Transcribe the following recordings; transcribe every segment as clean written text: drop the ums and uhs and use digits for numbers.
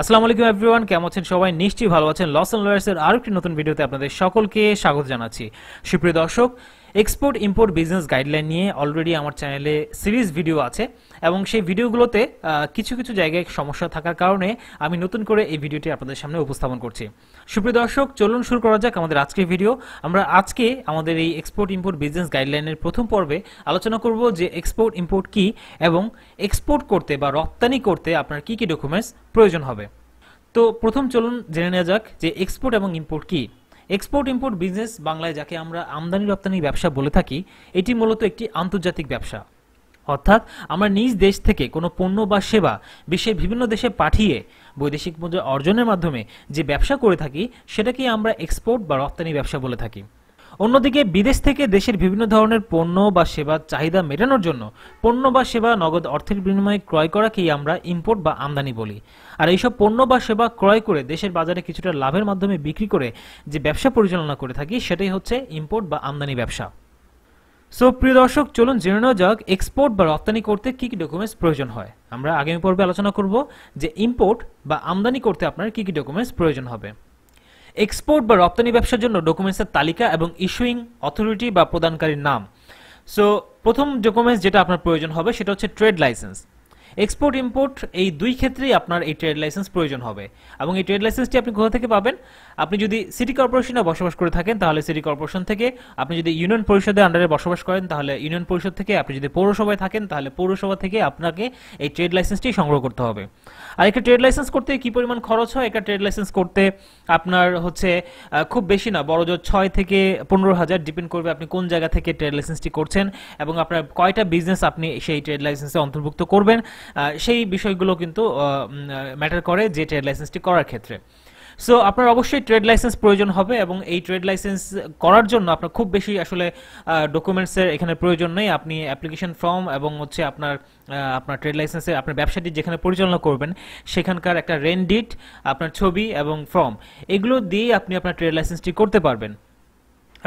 আসসালামু আলাইকুম এভরিওয়ান, কেমন আছেন সবাই? নিশ্চয়ই ভালো আছেন। লস অ্যান্ড লয়ার্স এর আরেকটি নতুন ভিডিওতে আপনাদের সকলকে স্বাগত জানাচ্ছি। সুপ্রিয় দর্শক, এক্সপোর্ট ইম্পোর্ট বিজনেস গাইডলাইন নিয়ে অলরেডি আমার চ্যানেলে সিরিজ ভিডিও আছে এবং সেই ভিডিওগুলোতে কিছু কিছু জায়গায় সমস্যা থাকার কারণে আমি নতুন করে এই ভিডিওটি আপনাদের সামনে উপস্থাপন করছি। সুপ্রিয় দর্শক, চলুন শুরু করা যাক আমাদের আজকের ভিডিও। আমরা আজকে আমাদের এই এক্সপোর্ট ইম্পোর্ট বিজনেস গাইডলাইনের প্রথম পর্বে আলোচনা করব যে এক্সপোর্ট ইম্পোর্ট কি এবং এক্সপোর্ট করতে বা রপ্তানি করতে আপনার কি কি ডকুমেন্টস প্রয়োজন হবে। তো প্রথম চলুন জেনে নেওয়া যাক যে এক্সপোর্ট এবং ইম্পোর্ট কি। এক্সপোর্ট ইম্পোর্ট বিজনেস বাংলায় যাকে আমরা আমদানি রপ্তানি ব্যবসা বলে থাকি, এটি মূলত একটি আন্তর্জাতিক ব্যবসা। অর্থাৎ আমরা নিজ দেশ থেকে কোনো পণ্য বা সেবা বিশ্বের বিভিন্ন দেশে পাঠিয়ে বৈদেশিক মুদ্রা অর্জনের মাধ্যমে যে ব্যবসা করে থাকি সেটাকেই আমরা এক্সপোর্ট বা রপ্তানি ব্যবসা বলে থাকি। অন্যদিকে বিদেশ থেকে দেশের বিভিন্ন ধরনের পণ্য বা সেবার চাহিদা মেটানোর জন্য পণ্য বা সেবা নগদ অর্থের বিনিময়ে ক্রয় করাকেই আমরা ইম্পোর্ট বা আমদানি বলি। আর এইসব পণ্য বা সেবা ক্রয় করে দেশের বাজারে কিছুটা লাভের মাধ্যমে বিক্রি করে যে ব্যবসা পরিচালনা করে থাকি সেটাই হচ্ছে ইম্পোর্ট বা আমদানি ব্যবসা। সো প্রিয় দর্শক, চলুন জেনে নেওয়া যাক এক্সপোর্ট বা রপ্তানি করতে কি কি ডকুমেন্টস প্রয়োজন হয়। আমরা আগামী পর্বে আলোচনা করব যে ইম্পোর্ট বা আমদানি করতে আপনার কি কি ডকুমেন্টস প্রয়োজন হবে। এক্সপোর্ট বা রপ্তানি ব্যবসার জন্য ডকুমেন্টসের তালিকা এবং ইস্যুইং অথরিটি বা প্রদানকারীর নাম। সো প্রথম ডকুমেন্টস যেটা আপনার প্রয়োজন হবে সেটা হচ্ছে ট্রেড লাইসেন্স। এক্সপোর্ট ইম্পোর্ট এই দুই ক্ষেত্রেই আপনার এই ট্রেড লাইসেন্স প্রয়োজন হবে এবং এই ট্রেড লাইসেন্সটি আপনি কোথা থেকে পাবেন? আপনি যদি সিটি কর্পোরেশনে বসবাস করে থাকেন তাহলে সিটি কর্পোরেশন থেকে, আপনি যদি ইউনিয়ন পরিষদের আন্ডারে বসবাস করেন তাহলে ইউনিয়ন পরিষদ থেকে, আপনি যদি পৌরসভায় থাকেন তাহলে পৌরসভা থেকে আপনাকে এই ট্রেড লাইসেন্সটি সংগ্রহ করতে হবে। আর একটা ট্রেড লাইসেন্স করতে কি পরিমাণ খরচ হয়? একটা ট্রেড লাইসেন্স করতে আপনার হচ্ছে খুব বেশি না, বড় জোর 6 থেকে 15,000, ডিপেন্ড করবে আপনি কোন জায়গা থেকে ট্রেড লাইসেন্সটি করছেন এবং আপনার কয়টা বিজনেস আপনি সেই ট্রেড লাইসেন্সে অন্তর্ভুক্ত করবেন, সেই বিষয়গুলো কিন্তু ম্যাটার করে যে ট্রেড লাইসেন্সটি করার ক্ষেত্রে। সো আপনার অবশ্যই ট্রেড লাইসেন্স প্রয়োজন হবে এবং এই ট্রেড লাইসেন্স করার জন্য আপনার খুব বেশি আসলে ডকুমেন্টসের এখানে প্রয়োজন নেই। আপনি অ্যাপ্লিকেশন ফর্ম এবং হচ্ছে আপনার ট্রেড লাইসেন্সে আপনার ব্যবসাটি যেখানে পরিচালনা করবেন সেখানকার একটা রেন্ডিট, আপনার ছবি এবং ফর্ম, এগুলো দিয়ে আপনি আপনার ট্রেড লাইসেন্সটি করতে পারবেন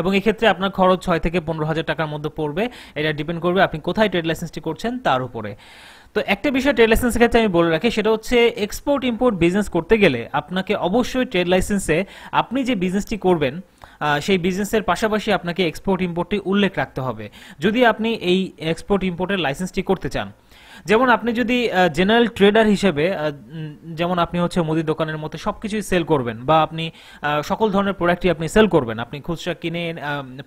এবং এক্ষেত্রে আপনার খরচ 6 থেকে 15,000 টাকার মধ্যে পড়বে। এটা ডিপেন্ড করবে আপনি কোথায় ট্রেড লাইসেন্সটি করছেন তার উপরে। তো একটা বিষয় ট্রেড লাইসেন্সের ক্ষেত্রে আমি বলে রাখি, সেটা হচ্ছে এক্সপোর্ট ইম্পোর্ট বিজনেস করতে গেলে আপনাকে অবশ্যই ট্রেড লাইসেন্সে আপনি যে বিজনেসটি করবেন সেই বিজনেসের পাশাপাশি আপনাকে এক্সপোর্ট ইম্পোর্টটি উল্লেখ রাখতে হবে যদি আপনি এই এক্সপোর্ট ইম্পোর্টের লাইসেন্সটি করতে চান। যেমন আপনি যদি জেনারেল ট্রেডার হিসেবে, যেমন আপনি হচ্ছে মুদির দোকানের মধ্যে সব কিছুই সেল করবেন বা আপনি সকল ধরনের প্রোডাক্টই আপনি সেল করবেন, আপনি খুচরা কিনে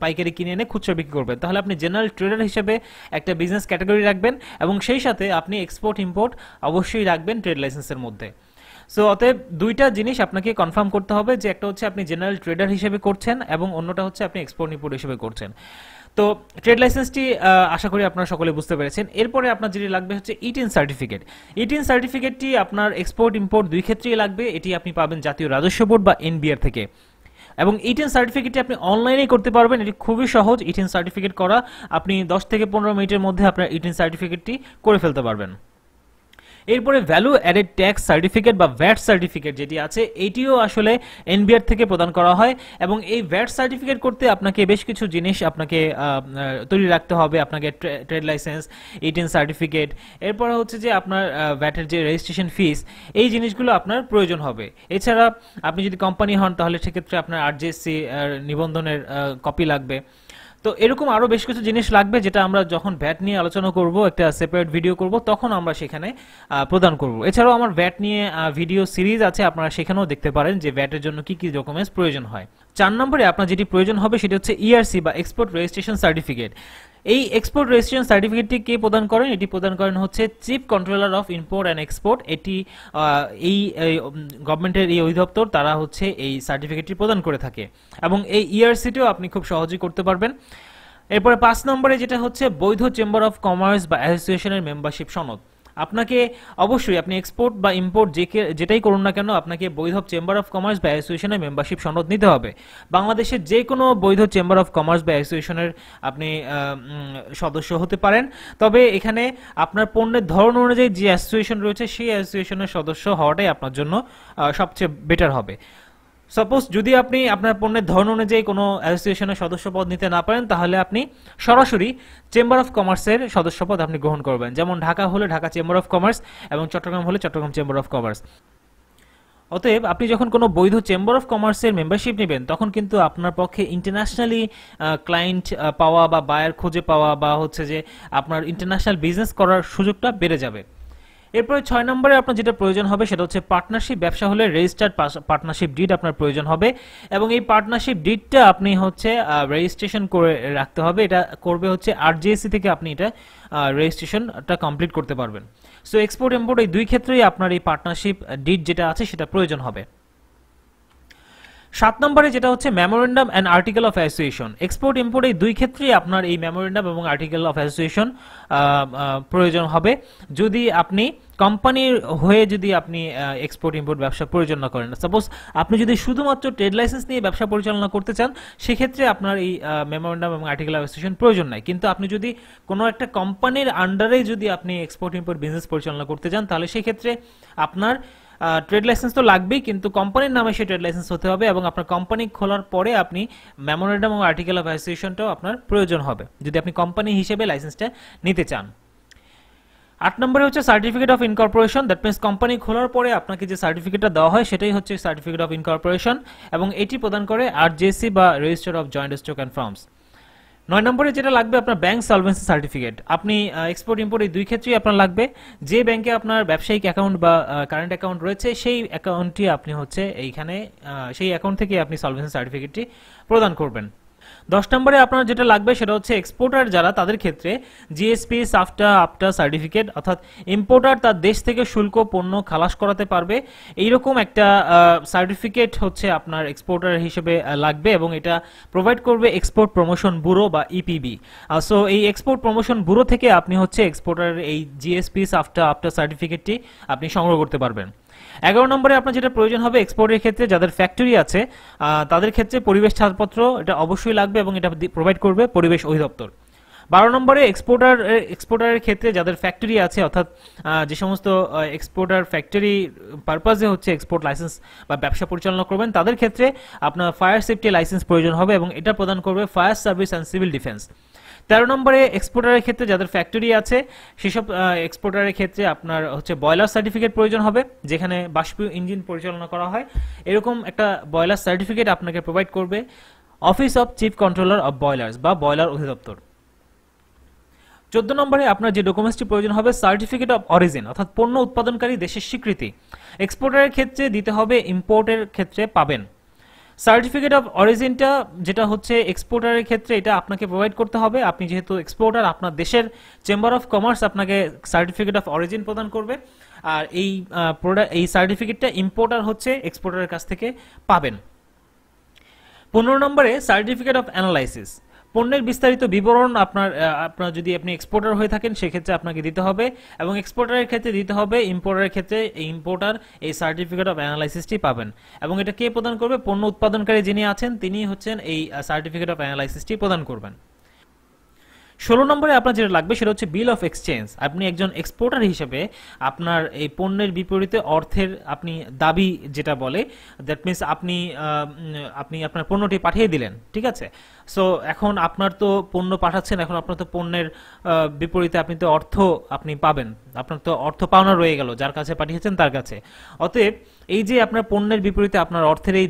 পাইকারি কিনে এনে খুচরা বিক্রি করবেন, তাহলে আপনি জেনারেল ট্রেডার হিসেবে একটা বিজনেস ক্যাটাগরি রাখবেন এবং সেই সাথে আপনি এক্সপোর্ট ইম্পোর্ট অবশ্যই রাখবেন ট্রেড লাইসেন্সের মধ্যে। সো অতএব দুইটা জিনিস আপনাকে কনফার্ম করতে হবে, যে একটা হচ্ছে আপনি জেনারেল ট্রেডার হিসেবে করছেন এবং অন্যটা হচ্ছে আপনি এক্সপোর্ট ইম্পোর্ট হিসেবে করছেন। তো ট্রেড লাইসেন্সটি আশা করি আপনারা সকলে বুঝতে পেরেছেন। এরপরে আপনার যেটি লাগবে হচ্ছে ইটিন সার্টিফিকেট। ইটিন সার্টিফিকেটটি আপনার এক্সপোর্ট ইম্পোর্ট দুই ক্ষেত্রেই লাগবে। এটি আপনি পাবেন জাতীয় রাজস্ব বোর্ড বা এনবিআর থেকে এবং ইটিন সার্টিফিকেটটি আপনি অনলাইনেই করতে পারবেন। এটি খুবই সহজ ইটিন সার্টিফিকেট করা। আপনি 10 থেকে 15 মিনিটের মধ্যে আপনার ইটিন সার্টিফিকেটটি করে ফেলতে পারবেন। এরপরে ভ্যালু অ্যাডেড ট্যাক্স সার্টিফিকেট বা ভ্যাট সার্টিফিকেট যেটি আছে, এটিও আসলে এনবিআর থেকে প্রদান করা হয় এবং এই ভ্যাট সার্টিফিকেট করতে আপনাকে বেশ কিছু জিনিস আপনাকে তৈরি রাখতে হবে। আপনাকে ট্রেড লাইসেন্স, ইটিন সার্টিফিকেট, এরপরে হচ্ছে যে আপনার ভ্যাটের যে রেজিস্ট্রেশন ফিস, এই জিনিসগুলো আপনার প্রয়োজন হবে। এছাড়া আপনি যদি কোম্পানি হন তাহলে সেক্ষেত্রে আপনার আরজিএসসি নিবন্ধনের কপি লাগবে। তো এরকম আরও বেশ কিছু জিনিস লাগবে যেটা আমরা যখন ভ্যাট নিয়ে আলোচনা করব, একটা সেপারেট ভিডিও করব, তখন আমরা সেখানে প্রদান করব। এছাড়াও আমার ভ্যাট নিয়ে ভিডিও সিরিজ আছে, আপনারা সেখানেও দেখতে পারেন যে ভ্যাটের জন্য কি কি ডকুমেন্টস প্রয়োজন হয়। 4 নম্বরে আপনার যেটি প্রয়োজন হবে সেটি হচ্ছে ইআরসি বা এক্সপোর্ট রেজিস্ট্রেশন সার্টিফিকেট। এই এক্সপোর্ট রেজিস্ট্রেশন সার্টিফিকেটটি কে প্রদান করেন? এটি প্রদান করেন হচ্ছে chief controller of import and export. এটি এই গভর্নমেন্টের এই অধিদপ্তর, তারা হচ্ছে এই সার্টিফিকেটটি প্রদান করে থাকে এবং এই ইআরসিটিও আপনি খুব সহজেই করতে পারবেন। এরপরে 5 নম্বরে যেটা হচ্ছে বৈধ চেম্বার অফ কমার্স বা অ্যাসোসিয়েশনের মেম্বারশিপ সনদ। আপনাকে অবশ্যই আপনি এক্সপোর্ট বা ইম্পোর্ট যেটাই করুন না কেন আপনাকে বৈধ চেম্বার অফ কমার্স বা অ্যাসোসিয়েশনের মেম্বারশিপ সনদ নিতে হবে। বাংলাদেশের যে কোনো বৈধ চেম্বার অফ কমার্স বা অ্যাসোসিয়েশনের আপনি সদস্য হতে পারেন, তবে এখানে আপনার পণ্যের ধরন অনুযায়ী যে অ্যাসোসিয়েশন রয়েছে সেই অ্যাসোসিয়েশনের সদস্য হওয়াটাই আপনার জন্য সবচেয়ে বেটার হবে। সাপোজ যদি আপনি আপনার পণ্যের ধরন অনুযায়ী কোনো অ্যাসোসিয়েশনের সদস্যপদ নিতে না পারেন তাহলে আপনি সরাসরি চেম্বার অফ কমার্সের সদস্যপদ আপনি গ্রহণ করবেন। যেমন ঢাকা হলে ঢাকা চেম্বার অফ কমার্স এবং চট্টগ্রাম হলে চট্টগ্রাম চেম্বার অফ কমার্স। অতএব আপনি যখন কোনো বৈধ চেম্বার অফ কমার্সের মেম্বারশিপ নেবেন তখন কিন্তু আপনার পক্ষে ইন্টারন্যাশনালি ক্লায়েন্ট পাওয়া বা বায়ার খুঁজে পাওয়া বা হচ্ছে যে আপনার ইন্টারন্যাশনাল বিজনেস করার সুযোগটা বেড়ে যাবে। এরপরে 6 নম্বরে আপনার যেটা প্রয়োজন হবে সেটা হচ্ছে পার্টনারশিপ ব্যবসা হলে রেজিস্টার্ড পার্টনারশিপ ডিড আপনার প্রয়োজন হবে এবং এই পার্টনারশিপ ডিডটা আপনি হচ্ছে রেজিস্ট্রেশন করে রাখতে হবে। এটা করবে হচ্ছে আরজিএসসি থেকে আপনি এটা রেজিস্ট্রেশনটা কমপ্লিট করতে পারবেন। সো এক্সপোর্ট ইম্পোর্ট এই দুই ক্ষেত্রেই আপনার এই পার্টনারশিপ ডিড যেটা আছে সেটা প্রয়োজন হবে। 7 নম্বরে যেটা হচ্ছে memorandum and article of association. Export import এই দুই ক্ষেত্রেই আপনার এই মেমোরেন্ডাম এবং আর্টিকেল অফ অ্যাসোসিয়েশন প্রয়োজন হবে যদি আপনি কোম্পানির হয়ে যদি আপনি এক্সপোর্ট ইম্পোর্ট ব্যবসা পরিচালনা করেন। সাপোজ আপনি যদি শুধুমাত্র ট্রেড লাইসেন্স নিয়ে ব্যবসা পরিচালনা করতে চান সেক্ষেত্রে আপনার এই মেমোরেন্ডাম এবং আর্টিকেল অফ অ্যাসোসিয়েশন প্রয়োজন নাই, কিন্তু আপনি যদি কোনো একটা কোম্পানির আন্ডারে যদি আপনি এক্সপোর্ট ইম্পোর্ট বিজনেস পরিচালনা করতে চান তাহলে সেক্ষেত্রে আপনার ট্রেড লাইসেন্স তো লাগবেই, কিন্তু কোম্পানির নামে সেই ট্রেড লাইসেন্স হতে হবে এবং আপনার কোম্পানি খোলার পরে আপনি মেমোরেন্ডাম এবং আর্টিকেল অফ অ্যাসোসিয়েশনটাও আপনার প্রয়োজন হবে যদি আপনি কোম্পানি হিসেবে লাইসেন্সটা নিতে চান। 8 নম্বরে হচ্ছে certificate of incorporation. That means company খোলার পরে আপনাকে যে সার্টিফিকেটটা দেওয়া হয় সেটাই হচ্ছে সার্টিফিকেট অফ ইনকর্পোরেশন এবং এটি প্রদান করে আরজিএসসি বা register of joint stock and firms. 9 নম্বরে যেটা লাগবে আপনার ব্যাংক সলভেন্সি সার্টিফিকেট। আপনি এক্সপোর্ট ইম্পোর্ট এই দুই ক্ষেত্রেই আপনার লাগবে। যে ব্যাংকে আপনার ব্যবসায়িক অ্যাকাউন্ট বা কারেন্ট অ্যাকাউন্ট রয়েছে সেই অ্যাকাউন্টটি আপনি হচ্ছে এইখানে সেই অ্যাকাউন্ট থেকে আপনি সলভেন্সি সার্টিফিকেটটি প্রদান করবেন। 10 নম্বরে আপনার যেটা লাগবে সেটা হচ্ছে এক্সপোর্টার যারা তাদের ক্ষেত্রে জিএসপি, সাফটা, আপটা সার্টিফিকেট, অর্থাৎ ইম্পোর্টার তার দেশ থেকে শুল্ক পণ্য খালাস করাতে পারবে এইরকম একটা সার্টিফিকেট হচ্ছে আপনার এক্সপোর্টার হিসেবে লাগবে এবং এটা প্রোভাইড করবে এক্সপোর্ট প্রমোশন ব্যুরো বা ইপিবি। সো এই এক্সপোর্ট প্রমোশন ব্যুরো থেকে আপনি হচ্ছে এক্সপোর্টারের এই জিএসপি, সাফটা, আপটা সার্টিফিকেটটি আপনি সংগ্রহ করতে পারবেন। 11 নম্বরে আপনার যেটা প্রয়োজন হবে এক্সপোর্টের ক্ষেত্রে যাদের ফ্যাক্টরি আছে তাদের ক্ষেত্রে পরিবেশ ছাড়পত্র এটা অবশ্যই লাগবে এবং এটা প্রোভাইড করবে পরিবেশ অধিদপ্তর। 12 নম্বরে এক্সপোর্টারের ক্ষেত্রে যাদের ফ্যাক্টরি আছে অর্থাৎ যে সমস্ত এক্সপোর্টার ফ্যাক্টরি পারপাসে হচ্ছে এক্সপোর্ট লাইসেন্স বা ব্যবসা পরিচালনা করবেন তাদের ক্ষেত্রে আপনার ফায়ার সেফটি লাইসেন্স প্রয়োজন হবে এবং এটা প্রদান করবে fire service and civil defence. 13 নম্বরে এক্সপোর্টারের ক্ষেত্রে যাদের ফ্যাক্টরি আছে সেসব এক্সপোর্টারের ক্ষেত্রে আপনার হচ্ছে বয়লার সার্টিফিকেট প্রয়োজন হবে যেখানে বাষ্পীয় ইঞ্জিন পরিচালনা করা হয় এরকম একটা বয়লার সার্টিফিকেট আপনাকে প্রোভাইড করবে office of chief controller of boilers বা বয়লার অধিদপ্তর। 14 নম্বরে আপনার যে ডকুমেন্টসটি প্রয়োজন হবে সার্টিফিকেট অফ অরিজিন অর্থাৎ পণ্য উৎপাদনকারী দেশের স্বীকৃতি। এক্সপোর্টারের ক্ষেত্রে দিতে হবে, ইম্পোর্টের ক্ষেত্রে পাবেন। সার্টিফিকেট অফ অরিজিনটা যেটা হচ্ছে এক্সপোর্টারের ক্ষেত্রে এটা আপনাকে প্রোভাইড করতে হবে। আপনি যেহেতু এক্সপোর্টার আপনার দেশের চেম্বার অফ কমার্স আপনাকে সার্টিফিকেট অফ অরিজিন প্রদান করবে আর এই সার্টিফিকেটটা ইম্পোর্টার হচ্ছে এক্সপোর্টারের কাছ থেকে পাবেন। 15 নম্বরে সার্টিফিকেট অফ অ্যানালাইসিস। পণ্যের বিস্তারিত বিবরণ আপনার যদি আপনি এক্সপোর্টার হয়ে থাকেন সেক্ষেত্রে আপনাকে দিতে হবে এবং এক্সপোর্টারের ক্ষেত্রে দিতে হবে। ইম্পোর্টারের ক্ষেত্রে ইম্পোর্টার এই সার্টিফিকেট অফ অ্যানালাইসিসটি পাবেন এবং এটা কে প্রদান করবে? পণ্য উৎপাদনকারী যিনি আছেন তিনি হচ্ছেন এই সার্টিফিকেট অফ অ্যানালাইসিসটি প্রদান করবেন। 16 নম্বরে আপনার যেটা লাগবে সেটা হচ্ছে বিল অফ এক্সচেঞ্জ। আপনি একজন এক্সপোর্টার হিসেবে আপনার এই পণ্যের বিপরীতে অর্থের আপনি দাবি যেটা বলে দ্যাট মিনস আপনি আপনার পণ্যটি পাঠিয়ে দিলেন, ঠিক আছে। সো এখন আপনার তো পণ্য পাঠাচ্ছেন, এখন আপনার তো পণ্যের বিপরীতে আপনি তো অর্থ আপনি পাবেন, আপনার তো অর্থ পাওনা রয়ে গেল যার কাছে পাঠিয়েছেন তার কাছে। অতএব এই যে আপনার পণ্যের বিপরীতে আপনার অর্থের এই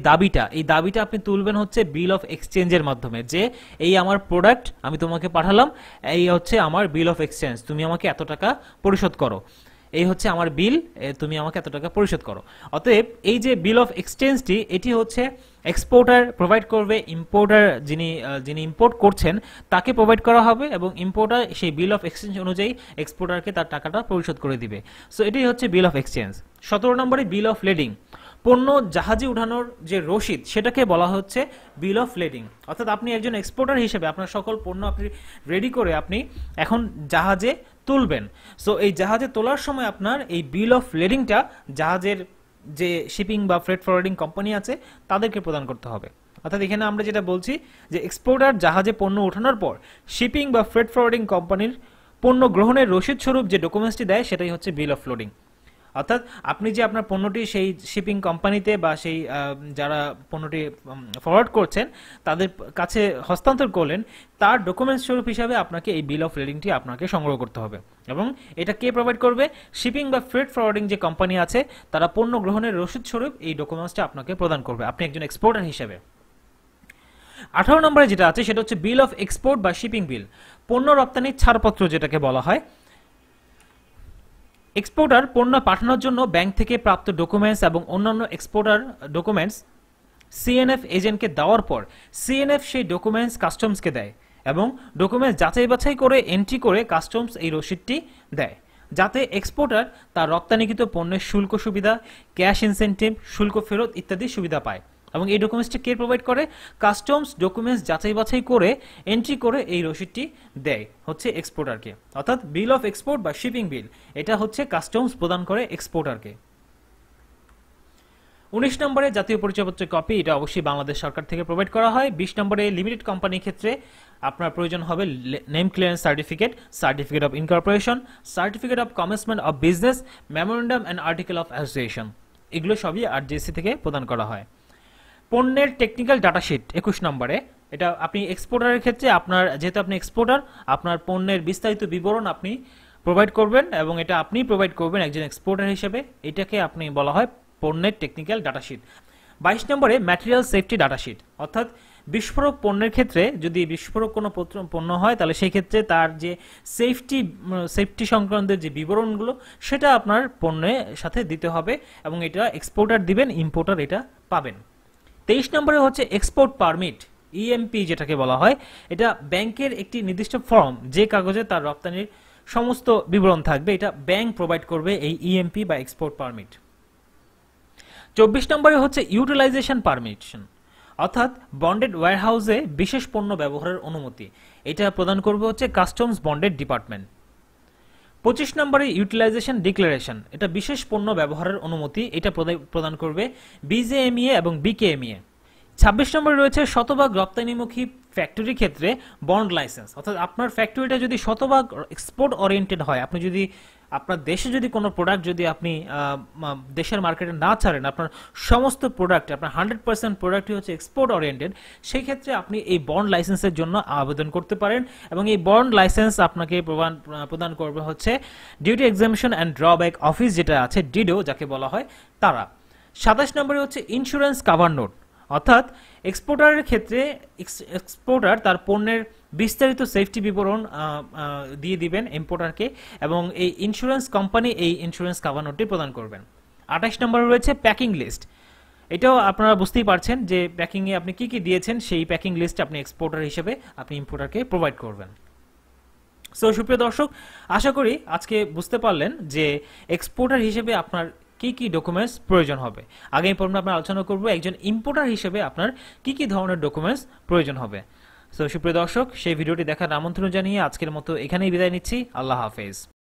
দাবিটা আপনি তুলবেন হচ্ছে বিল অফ এক্সচেঞ্জের মাধ্যমে, যে এই আমার প্রোডাক্ট আমি তোমাকে পাঠালাম, এই হচ্ছে আমার বিল অফ এক্সচেঞ্জ, তুমি আমাকে এত টাকা পরিশোধ করো, এই হচ্ছে আমার বিল, তুমি আমাকে এত টাকা পরিশোধ করো। অতএব এই যে বিল অফ এক্সচেঞ্জটি এটি হচ্ছে এক্সপোর্টার প্রোভাইড করবে, ইম্পোর্টার যিনি ইম্পোর্ট করছেন তাকে প্রোভাইড করা হবে এবং ইম্পোর্টার সেই বিল অফ এক্সচেঞ্জ অনুযায়ী এক্সপোর্টারকে তার টাকাটা পরিশোধ করে দিবে। সো এটাই হচ্ছে বিল অফ এক্সচেঞ্জ। 17 নম্বরে বিল অফ লেডিং। পণ্য জাহাজে উঠানোর যে রসিদ সেটাকে বলা হচ্ছে বিল অফ লেডিং। অর্থাৎ আপনি একজন এক্সপোর্টার হিসেবে আপনার সকল পণ্য আপনি রেডি করে আপনি এখন জাহাজে তুলবেন। সো এই জাহাজে তোলার সময় আপনার এই বিল অফ লেডিংটা জাহাজের যে শিপিং বা ফ্রেট ফরওয়ার্ডিং কোম্পানি আছে তাদেরকে প্রদান করতে হবে। অর্থাৎ এখানে আমরা যেটা বলছি যে এক্সপোর্টার জাহাজে পণ্য ওঠানোর পর শিপিং বা ফ্রেট ফরওয়ার্ডিং কোম্পানির পণ্য গ্রহণের রসিদ স্বরূপ যে ডকুমেন্টসটি দেয় সেটাই হচ্ছে বিল অফ লোডিং। অর্থাৎ আপনি যে আপনার পণ্যটি সেই শিপিং কোম্পানিতে বা সেই যারা পণ্যটি ফরওয়ার্ড করছেন তাদের কাছে হস্তান্তর করলেন, তার ডকুমেন্টস স্বরূপ হিসাবে আপনাকে এই বিল অফ লেডিংটি আপনাকে সংগ্রহ করতে হবে। এবং এটা কে প্রোভাইড করবে? শিপিং বা ফ্রেট ফরওয়ার্ডিং যে কোম্পানি আছে তারা পণ্য গ্রহণের রসিদ স্বরূপ এই ডকুমেন্টসটা আপনাকে প্রদান করবে আপনি একজন এক্সপোর্টার হিসেবে। 18 নম্বরে যেটা আছে সেটা হচ্ছে বিল অফ এক্সপোর্ট বা শিপিং বিল, পণ্য রপ্তানির ছাড়পত্র যেটাকে বলা হয়। এক্সপোর্টার পণ্য পাঠানোর জন্য ব্যাংক থেকে প্রাপ্ত ডকুমেন্টস এবং অন্যান্য এক্সপোর্টার ডকুমেন্টস সিএনএফ এজেন্টকে দেওয়ার পর সিএনএফ সেই ডকুমেন্টস কাস্টমসকে দেয় এবং ডকুমেন্টস যাচাই বাছাই করে এন্ট্রি করে কাস্টমস এই রসিদটি দেয়, যাতে এক্সপোর্টার তার রপ্তানিকৃত পণ্যের শুল্ক সুবিধা, ক্যাশ ইনসেন্টিভ, শুল্ক ফেরত ইত্যাদি সুবিধা পায়। এবং এই ডকুমেন্টসটি কে প্রোভাইড করে? কাস্টমস ডকুমেন্টস যাচাই বাছাই করে এন্ট্রি করে এই রসিদটি দেয় হচ্ছে এক্সপোর্টারকে। অর্থাৎ বিল অফ এক্সপোর্ট বা শিপিং বিল এটা হচ্ছে কাস্টমস প্রদান করে এক্সপোর্টারকে। 19 নম্বরে জাতীয় পরিচয়পত্রের কপি, এটা অবশ্যই বাংলাদেশ সরকার থেকে প্রোভাইড করা হয়। 20 নম্বরে লিমিটেড কোম্পানির ক্ষেত্রে আপনার প্রয়োজন হবে name clearance certificate, certificate of incorporation, certificate of commencement of business, memorandum and article of association, এগুলো সবই আরজিএসসি থেকে প্রদান করা হয়। পণ্যের টেকনিক্যাল ডাটাশিট 21 নম্বরে, এটা আপনি এক্সপোর্টারের ক্ষেত্রে আপনার যেহেতু আপনি এক্সপোর্টার আপনার পণ্যের বিস্তারিত বিবরণ আপনি প্রোভাইড করবেন এবং এটা আপনি প্রোভাইড করবেন একজন এক্সপোর্টার হিসেবে, এটাকে আপনি বলা হয় পণ্যের টেকনিক্যাল ডাটাশিট। 22 নম্বরে ম্যাটেরিয়াল সেফটি ডাটাশিট, অর্থাৎ বিস্ফোরক পণ্যের ক্ষেত্রে যদি বিস্ফোরক কোনো পণ্য হয় তাহলে সেই ক্ষেত্রে তার যে সেফটি সংক্রান্ত যে বিবরণগুলো সেটা আপনার পণ্যের সাথে দিতে হবে এবং এটা এক্সপোর্টার দিবেন, ইম্পোর্টার এটা পাবেন। 23 নম্বরে হচ্ছে এক্সপোর্ট পারমিট, ইএমপি যেটাকে বলা হয়, এটা ব্যাংকের একটি নির্দিষ্ট ফর্ম যে কাগজে তার রপ্তানির সমস্ত বিবরণ থাকবে, এটা ব্যাংক প্রোভাইড করবে এই ইএমপি বা এক্সপোর্ট পারমিট। 24 নম্বরে হচ্ছে ইউটিলাইজেশন পারমিশন, অর্থাৎ বন্ডেড ওয়্যারহাউসে বিশেষ পণ্য ব্যবহারের অনুমতি, এটা প্রদান করবে হচ্ছে কাস্টমস বন্ডেড ডিপার্টমেন্ট। 25 নম্বরে ইউটিলাইজেশন ডিক্লারেশন, এটা বিশেষ পণ্য ব্যবহারের অনুমতি, এটা প্রদান করবে বিজেএমইএ এবং বিকেএমইএ। 26 নম্বরে রয়েছে শতভাগ রপ্তানিমুখী ফ্যাক্টরির ক্ষেত্রে বন্ড লাইসেন্স, অর্থাৎ আপনার ফ্যাক্টরিটা যদি শতভাগ এক্সপোর্ট ওরিয়েন্টেড হয়, আপনি যদি আপনার দেশে যদি কোনো প্রোডাক্ট যদি আপনি দেশের মার্কেটে না ছাড়েন, আপনার সমস্ত প্রোডাক্ট আপনার 100% প্রোডাক্টই হচ্ছে এক্সপোর্ট ওরিয়েন্টেড, সেই ক্ষেত্রে আপনি এই বন্ড লাইসেন্সের জন্য আবেদন করতে পারেন এবং এই বন্ড লাইসেন্স আপনাকে প্রদান করবে হচ্ছে duty examination and drawback office যেটা আছে ডিডো যাকে বলা হয় তারা। 27 নম্বরে হচ্ছে ইন্স্যুরেন্স কাভার নোট, অর্থাৎ এক্সপোর্টারের ক্ষেত্রে এক্সপোর্টার তার পণ্যের বিস্তারিত সেফটি বিবরণ দিয়ে দিবেন ইম্পোর্টারকে এবং এই ইন্স্যুরেন্স কোম্পানি এই ইন্স্যুরেন্স কাভার নোটটি প্রদান করবেন। 28 নম্বরে রয়েছে প্যাকিং লিস্ট, এটাও আপনারা বুঝতেই পারছেন যে প্যাকিংয়ে আপনি কি কি দিয়েছেন সেই প্যাকিং লিস্ট আপনি এক্সপোর্টার হিসেবে আপনি ইম্পোর্টারকে প্রোভাইড করবেন। সো সুপ্রিয় দর্শক, আশা করি আজকে বুঝতে পারলেন যে এক্সপোর্টার হিসেবে আপনার কি কি ডকুমেন্টস প্রয়োজন হবে। আগামী পর্বে আমরা আলোচনা করব একজন ইম্পোর্টার হিসেবে আপনার কি কি ধরনের ডকুমেন্টস প্রয়োজন হবে। সো সুপ্রিয় দর্শক, সেই ভিডিওটি দেখার আমন্ত্রণ জানিয়ে আজকের মতো এখানেই বিদায় নিচ্ছি। আল্লাহ হাফেজ।